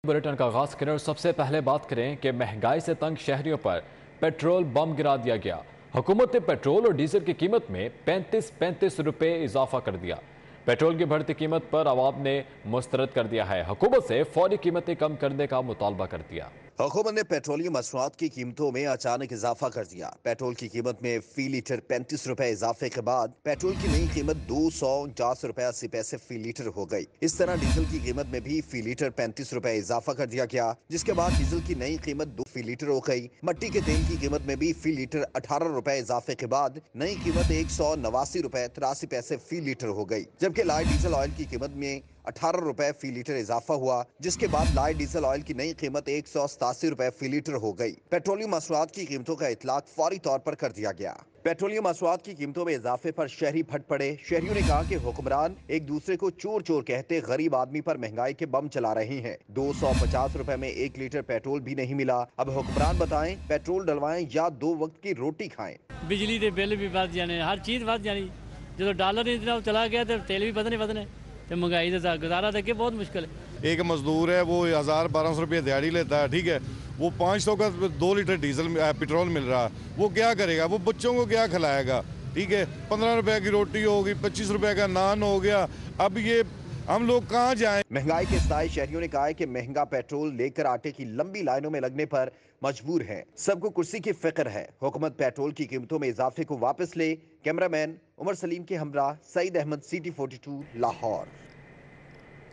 Bulletin का आगाज करें और सबसे पहले बात करें कि महंगाई से तंग शहरियों पर पेट्रोल बम गिरा दिया गया। हुकूमत ने पेट्रोल और डीजल की कीमत में 35 रुपए इजाफा कर दिया। पेट्रोल की बढ़ती कीमत पर आवाम ने मुस्तरद कर दिया है। हुकूमत से फौरी कीमतें कम करने का मुतालबा कर दिया। हुकूमत ने पेट्रोलियम मसनूआत की कीमतों में अचानक इजाफा कर दिया। पेट्रोल की कीमत में फी लीटर 35 रुपए इजाफे के बाद पेट्रोल की नई कीमत 249 रुपए 80 पैसे फी लीटर हो गई। इस तरह डीजल की कीमत में भी फी लीटर 35 रुपए इजाफा कर दिया गया, जिसके बाद डीजल की नई कीमत 2 फी लीटर हो गई। मट्टी के तेल की कीमत में भी फी लीटर 18 रुपए इजाफे के बाद नई कीमत 189 रुपए 83 पैसे फी लीटर हो गई, जबकि लाइट डीजल ऑयल की कीमत में 18 रुपए फी लीटर इजाफा हुआ, जिसके बाद लाइट डीजल ऑयल की नई कीमत 187 रुपए फी लीटर हो गई। पेट्रोलियम मसनूआत की कीमतों का इतलाक फौरी तौर पर कर दिया गया। पेट्रोलियम मसनूआत की कीमतों में इजाफे पर शहरी फट पड़े। शहरियों ने कहा कि हुक्मरान एक दूसरे को चोर चोर कहते गरीब आदमी पर महंगाई के बम चला रहे हैं। 250 रुपए में 1 लीटर पेट्रोल भी नहीं मिला। अब हुक्मरान बताएं, पेट्रोल डलवाएं या 2 वक्त की रोटी खाएं। बिजली के बिल भी बढ़ जाने, हर चीज़ बढ़ जानी। जो डॉलर इतना चला गया तो तेल भी बदने तो महंगाई से गुजारा देखे बहुत मुश्किल है। एक मजदूर है, वो 1000-1200 रुपये दिहाड़ी लेता है, ठीक है, वो 500 का 2 लीटर डीजल पेट्रोल मिल रहा है, वो क्या करेगा? वो बच्चों को क्या खिलाएगा? ठीक है, 15 रुपए की रोटी होगी, 25 रुपए का नान हो गया। अब ये हम लोग कहाँ जाएं? महंगाई के साए शहरियों ने कहा है कि महंगा पेट्रोल लेकर आटे की लंबी लाइनों में लगने पर मजबूर है। सबको कुर्सी की फिक्र है। हुकूमत पेट्रोल की कीमतों में इजाफे को वापस ले। कैमरामैन उमर सलीम के हमरा सईद अहमद, सिटी 42, लाहौर।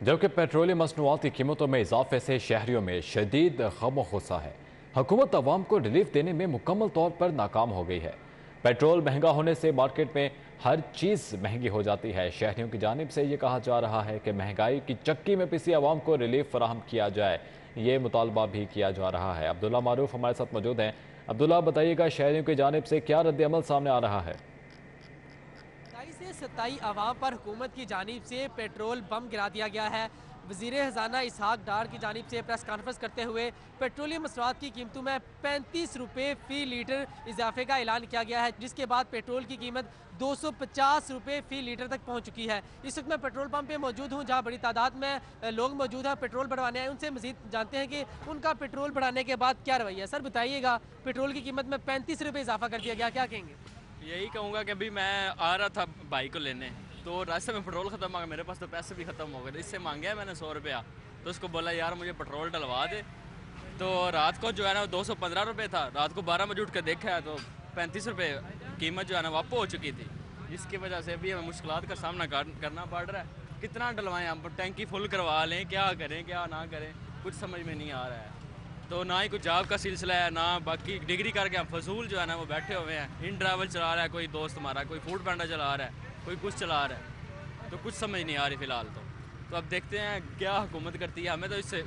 जबकि पेट्रोलियम मसनूआत की कीमतों में इजाफे से शहरियों में शदीद गम गुस्सा है। हुकूमत अवाम को रिलीफ देने में मुकम्मल तौर पर नाकाम हो गई है। पेट्रोल महंगा होने से मार्केट में हर चीज़ महंगी हो जाती है। शहरियों की जानिब से ये कहा जा रहा है कि महंगाई की चक्की में पिसी आवाम को रिलीफ फराहम किया जाए। ये मुतालबा भी किया जा रहा है। अब्दुल्ला मारूफ हमारे साथ मौजूद हैं। अब्दुल्ला, बताइएगा शहरियों की जानिब से क्या रद्द-ए-अमल सामने आ रहा है? से सताई आवाम पर हुकूमत की जानिब से पेट्रोल बम गिरा दिया गया है। वज़ीर ख़ज़ाना इसहाक डार की जानिब से प्रेस कॉन्फ्रेंस करते हुए पेट्रोलियम मसनूआत की कीमतों में 35 रुपये फ़ी लीटर इजाफे का ऐलान किया गया है, जिसके बाद पेट्रोल की कीमत 250 रुपये फ़ी लीटर तक पहुंच चुकी है। इस वक्त मैं पेट्रोल पंप पे मौजूद हूं, जहां बड़ी तादाद में लोग मौजूद हैं, पेट्रोल बढ़वाने आए। उनसे मज़ीद जानते हैं कि उनका पेट्रोल बढ़ाने के बाद क्या रवैया। सर बताइएगा, पेट्रोल की कीमत में 35 रुपये इजाफा कर दिया गया, क्या कहेंगे? यही कहूँगा कि अभी मैं आ रहा था बाइक को लेने, तो रास्ते में पेट्रोल ख़त्म आ गया, मेरे पास तो पैसे भी ख़त्म हो गए। इससे मांगे मैंने 100 रुपया, तो उसको बोला यार मुझे पेट्रोल डलवा दे। तो रात को जो है ना 215 रुपये था, रात को 12 बजे उठ कर देखा है तो 35 रुपये कीमत जो है ना वापस हो चुकी थी, जिसकी वजह से अभी हमें मुश्किलात का सामना करना पड़ रहा है। कितना डलवाएँ हम, टैंकी फुल करवा लें, क्या करें क्या ना करें, कुछ समझ में नहीं आ रहा है। तो ना ही कुछ जॉब का सिलसिला है, ना बाकी डिग्री करके हम फजूल जो है ना वो बैठे हुए हैं। इन ड्राइवर चला रहा है कोई दोस्त हमारा, कोई फूड पैंडा चला रहा है, कोई कुछ चला रहा है, तो कुछ समझ नहीं आ रही फ़िलहाल। तो अब देखते हैं क्या हुकूमत करती है। हमें तो इससे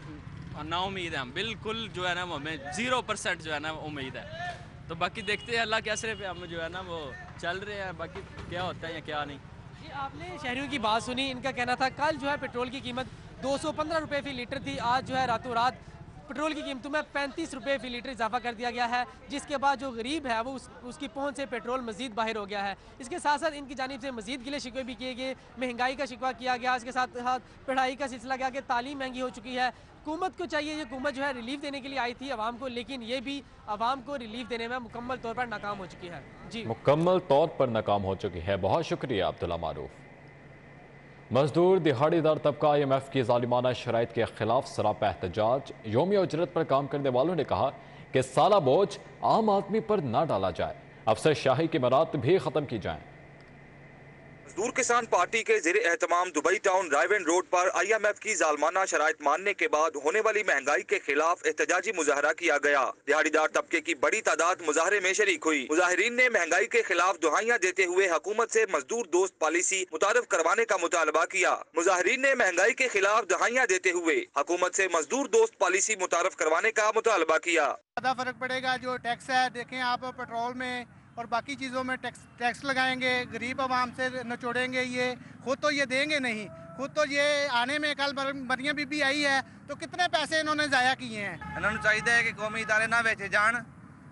ना उम्मीद है, हम बिल्कुल जो है ना वो हमें 0% जो है ना उम्मीद है। तो बाकी देखते हैं अल्लाह के असरे पे हम जो है ना वो चल रहे हैं, बाकी क्या होता है या क्या नहीं। जी, आपने शहरियों की बात सुनी। इनका कहना था कल जो है पेट्रोल की कीमत 215 रुपये फ़ी लीटर थी, आज जो है रातों रात पेट्रोल की कीमतों में 35 रुपये फ़ी लीटर इजाफा कर दिया गया है, जिसके बाद जो गरीब है वो उसकी पहुंच से पेट्रोल मजीद बाहर हो गया है। इसके साथ साथ इनकी जानिब से मजीद गिले शिकवे भी किए गए, महंगाई का शिकवा किया गया, इसके साथ साथ पढ़ाई का सिलसिला किया कि तालीम महंगी हो चुकी है। हुकूमत को चाहिए, ये हुकूमत जो है रिलीफ देने के लिए आई थी आवाम को, लेकिन ये भी आवाम को रिलीफ देने में मुकम्मल तौर पर नाकाम हो चुकी है। जी, मुकम्मल तौर पर नाकाम हो चुकी है। बहुत शुक्रिया अब्दुल्ला मारूफ। मजदूर दिहाड़ीदार तबका IMF की जालिमाना शराइत के खिलाफ सरापा एहतजाज। यौमिया उजरत पर काम करने वालों ने कहा कि साला बोझ आम आदमी पर ना डाला जाए, अफसर शाही की मरात भी खत्म की जाएं। मजदूर किसान पार्टी के ज़ेरे एहतमाम दुबई टाउन रायवन रोड पर IMF की जालमाना शराइत मानने के बाद होने वाली महंगाई के खिलाफ एहतजाजी मुजाहरा किया गया। दिहाड़ीदार तबके की बड़ी तादाद मुजाहरे में शरीक हुई। मुजाहिरीन ने महंगाई के खिलाफ दुहाइयां देते हुए हुकूमत से मजदूर दोस्त पॉलिसी मुतारफ करवाने का मुतालबा किया। मुजाहिरीन ने महंगाई के खिलाफ दुहाइयां देते हुए हुकूमत से मजदूर दोस्त पॉलिसी मुतारफ करवाने का मुतालबा किया। ज्यादा फर्क पड़ेगा। जो टैक्स है, देखें आप, पेट्रोल में और बाकी चीज़ों में टैक्स लगाएंगे, गरीब आवाम से नचोड़ेंगे। ये खुद तो ये देंगे नहीं, खुद तो ये आने में कल मरियम बीबी आई है तो कितने पैसे इन्होंने ज़ाया किए हैं। इन्होंने चाहिए कि कौमी इदारे ना बेचे जान,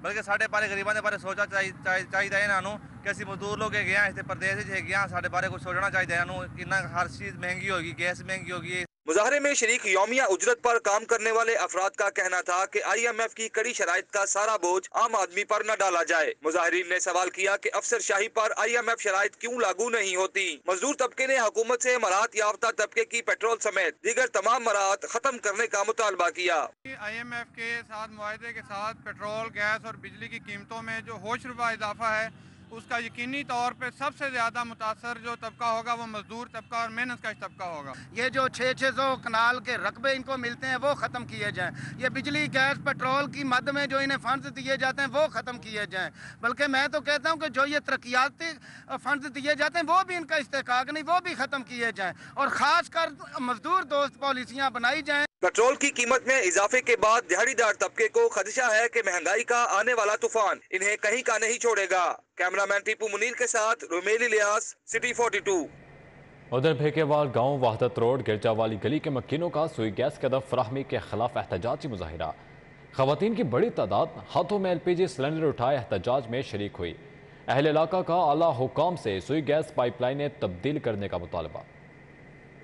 बल्कि साढ़े बारे गरीबों के बारे सोचा चाहिए इन्हों कि असं मजदूर लोग है, इतने प्रदेश है, साढ़े बारे कुछ सोचना चाहिए। इन्हों हर चीज़ महंगी होगी, गैस महंगी होगी, मुजाहरे में शरीक यौमिया उजरत पर काम करने वाले अफराद का कहना था कि IMF की कड़ी शराइत का सारा बोझ आम आदमी पर न डाला जाए। मुजाहरीन ने सवाल किया कि अफसरशाही पर IMF शराइत क्यों लागू नहीं होती। मजदूर तबके ने हुकूमत से मराहत याफ्ता तबके की पेट्रोल समेत दीगर तमाम मराहत खत्म करने का मुतालबा किया। IMF के साथ मुआहदे के साथ पेट्रोल, गैस और बिजली की कीमतों में जो होश रुपा इजाफा है, उसका यकीनी तौर पे सबसे ज़्यादा मुतासर जो तबका होगा वो मजदूर तबका और मेहनत का तबका होगा। ये जो 600 कनाल के रकबे इनको मिलते हैं वो ख़त्म किए जाएं। ये बिजली, गैस, पेट्रोल की मद में जो इन्हें फंड्स दिए जाते हैं वो ख़त्म किए जाएं। बल्कि मैं तो कहता हूँ कि जो ये तरक्याती फंड्स दिए जाते हैं वो भी इनका इस्तेकाक नहीं, वो भी ख़त्म किए जाएँ और ख़ास कर मजदूर दोस्त पॉलिसियाँ बनाई जाएँ। पेट्रोल की कीमत में इजाफे के बाद दिहाड़ीदार तबके को खदशा है कि महंगाई का आने वाला तूफान इन्हें कहीं का नहीं छोड़ेगा। कैमरामैन टीपू मुनीर के साथ रुमेल इलियास, सिटी 42। उधर भेकेवाल गांव वहदत रोड गिरजा वाली गली के मकीनों का सुई गैस के अदब फराहमी के खिलाफ एहतजाजी मुजाहिरा। खवातीन की बड़ी तादाद हाथों में LPG सिलेंडर उठाए एहतजाज में शरीक हुई। अहल इलाका का आला हुकाम से सुई गैस पाइपलाइनें तब्दील करने का मुतालबा।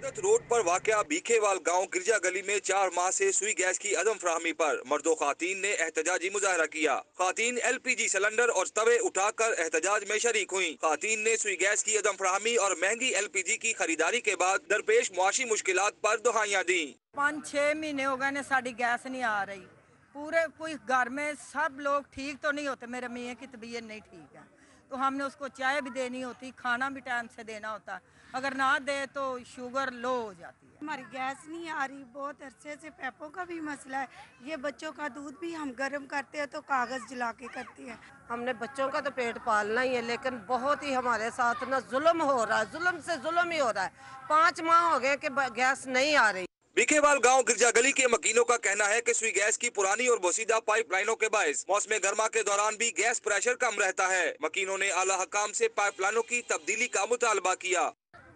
रोड पर वाक़या बीखेवाल गांव गिरजा गली में 4 माह से सुई गैस की अदम फराहमी पर मर्दो खातीन ने एहतजाजी मुजाहरा किया। खातीन LPG सिलेंडर और तवे उठाकर एहतजाज में शरीक हुई। खातीन ने सुई गैस की अदम फराहमी और महंगी LPG की खरीदारी के बाद दरपेश मुआशी मुश्किलात पर दुहाइयां दी। 5-6 महीने हो गए ने साड़ी गैस नहीं आ रही। पूरे कोई घर में सब लोग ठीक तो नहीं होते, मेरे मियाँ की तबीयत नहीं ठीक है तो हमने उसको चाय भी देनी होती, खाना भी टाइम से देना होता, अगर ना दे तो शुगर लो हो जाती है। हमारी गैस नहीं आ रही, बहुत अरसे से पैपों का भी मसला है। ये बच्चों का दूध भी हम गर्म करते हैं तो कागज़ जला के करते हैं। हमने बच्चों का तो पेट पालना ही है, लेकिन बहुत ही हमारे साथ ना जुल्म हो रहा है, जुल्म से जुल्म ही हो रहा है। 5 माह हो गए कि गैस नहीं आ रही। बीखेवाल गांव गिरजा गली के मकीनों का कहना है कि सुई गैस की पुरानी और बोसीदा पाइपलाइनों के बायस मौसम गर्मा के दौरान भी गैस प्रेशर कम रहता है। मकीनों ने आला हकाम से पाइपलाइनों की तब्दीली का मुतालबा किया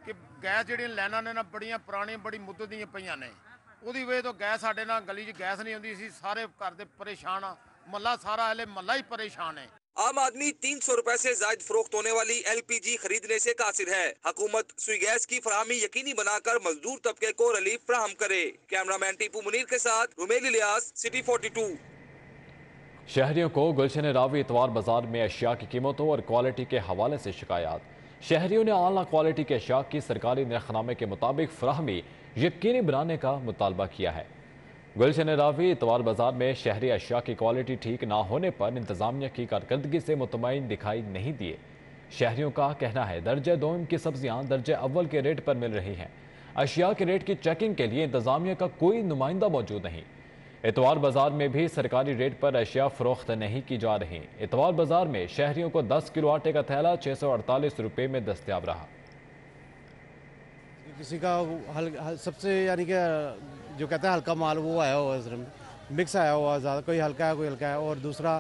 कि गैस जी लाइना ने ना बड़ियां पुरानी बड़ी मुद्दत दी पईयां ने, ਉਹਦੀ वजह तो गैस साडे ना गली 'ਚ गैस नहीं आउंदी सी। सारे घर दे परेशान आ, मल्ला सारा हले मल्ला ही परेशान है। आम आदमी 300 रुपए से जायद फरोख्त होने वाली LPG खरीदने से कासिर है। हुकूमत सुई गैस की फराहमी यकीनी बनाकर मजदूर तबके को रिलीफ फराहम करे। कैमरामैन टीपू मुनीर के साथ रुमेल इलियास, सिटी 42। शहरियों को गुलशन रावी इतवार बाजार में अशिया की कीमतों और क्वालिटी के हवाले से शिकायत। शहरियों ने आला क्वालिटी के अशिया की सरकारी नरखनामे के मुताबिक फराहमी यकीनी बनाने का मुतालबा किया है। गुलशन रावी इतवार बाजार में शहरी अशिया की क्वालिटी ठीक ना होने पर इंतजामिया की कारकर्दगी से मुतमईन दिखाई नहीं दिए। शहरियों का कहना है दर्जे दोम की सब्जियां दर्जे अव्वल के रेट पर मिल रही हैं। अशिया के रेट की चेकिंग के लिए इंतजामिया का कोई नुमाइंदा मौजूद नहीं। इतवार बाजार में भी सरकारी रेट पर अशिया फरोख्त नहीं की जा रही। इतवार बाजार में शहरियों को 10 किलो आटे का थैला 648 रुपये में दस्तयाब रहा। किसी का सबसे यानी कि जो कहते हैं हल्का माल वो आया हुआ है, मिक्स आया हुआ ज़्यादा, कोई हल्का है कोई हल्का है। और दूसरा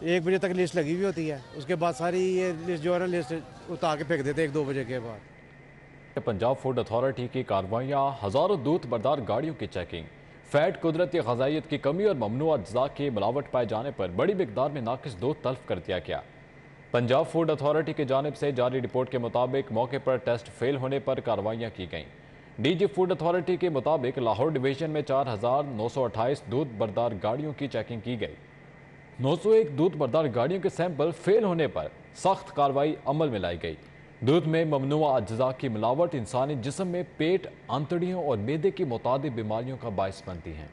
1 बजे तक लिस्ट लगी हुई होती है, उसके बाद सारी ये लिस्ट जो है ना लिस्ट उतार के फेंक देते हैं 1-2 बजे के बाद। पंजाब फूड अथॉरिटी की कार्रवाइयाँ, हज़ारों दूध बरदार गाड़ियों की चेकिंग, फैट, कुदरती ग़ज़ाइयत की कमी और ममनूआ अज्जा की मिलावट पाए जाने पर बड़ी मिकदार में नाकिस दूध तल्फ कर दिया गया। पंजाब फूड अथॉरिटी की जानिब से जारी रिपोर्ट के मुताबिक मौके पर टेस्ट फेल होने पर कार्रवाइयाँ की गईं। DG फूड अथॉरिटी के मुताबिक लाहौर डिवीजन में 4928 दूध बरदार गाड़ियों की चेकिंग की गई। 901 दूध बरदार गाड़ियों के सैंपल फेल होने पर सख्त कार्रवाई अमल में लाई गई। दूध में ममनुआ अज्जा की मिलावट इंसानी जिस्म में पेट, आंतड़ियों और मैदे की मुतादिद बीमारियों का बायस बनती हैं।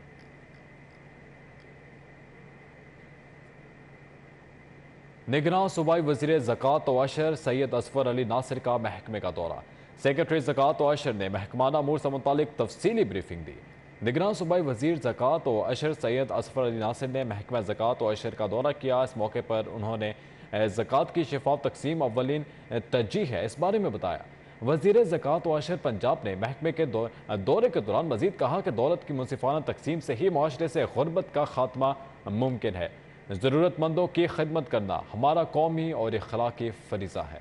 निगरान सूबाई वज़ीर ज़कात व अशर सैयद असफर अली नासिर का महकमे का दौरा। सेक्रेटरी ज़कात व अशर ने महकमाना अमूर से मुतालिक तफसीली ब्रीफिंग दी। निगरान सूबाई वज़ीर ज़कात व अशर सैयद असफर अली नासिर ने महकमा ज़कात व अशर का दौरा किया। इस मौके पर उन्होंने ज़कात की शफाफ तकसीम अव्वलीन तरजीह है इस बारे में बताया। वज़ीर ज़कात व अशर पंजाब ने महकमे के दौरे के दौरान मज़ीद कहा कि दौलत की मुनसिफाना तकसीम से ही माशरे से गुर्बत का खात्मा मुमकिन है। ज़रूरतमंदों की खिदमत करना हमारा कौमी और अखलाकी फरीज़ा है।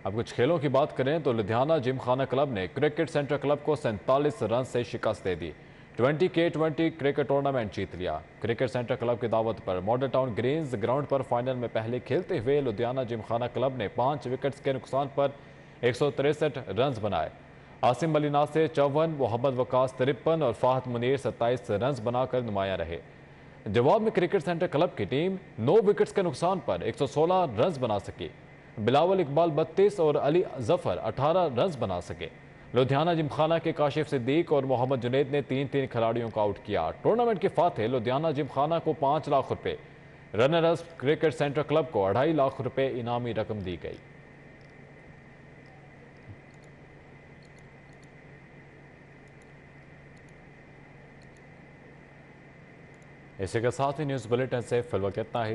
अब कुछ खेलों की बात करें तो लुधियाना जिमखाना क्लब ने क्रिकेट सेंटर क्लब को 47 रन से शिकस्त दे दी। 20K20 क्रिकेट टूर्नामेंट जीत लिया। क्रिकेट सेंटर क्लब की दावत पर मॉडल टाउन ग्रीन्स ग्राउंड पर फाइनल में पहले खेलते हुए लुधियाना जिमखाना क्लब ने 5 विकेट्स के नुकसान पर 163 रन बनाए। आसिम अली नासिर 54, मोहम्मद वकास 53 और फाहद मुनीर 27 रन बनाकर नुमाया रहे। जवाब में क्रिकेट सेंटर क्लब की टीम 9 विकेट्स के नुकसान पर 116 रन बना सकी। बिलावल इकबाल 32 और अली जफर 18 रन बना सके। लुधियाना जिमखाना के काशिफ सिद्दीक और मोहम्मद जुनैद ने 3-3 खिलाड़ियों को आउट किया। टूर्नामेंट के फातेह लुधियाना जिमखाना को 5 लाख रुपए, रनर्स क्रिकेट सेंटर क्लब को 2.5 लाख रुपए इनामी रकम दी गई। इसी के साथ ही न्यूज़ बुलेटिन से फिलहाल इतना ही।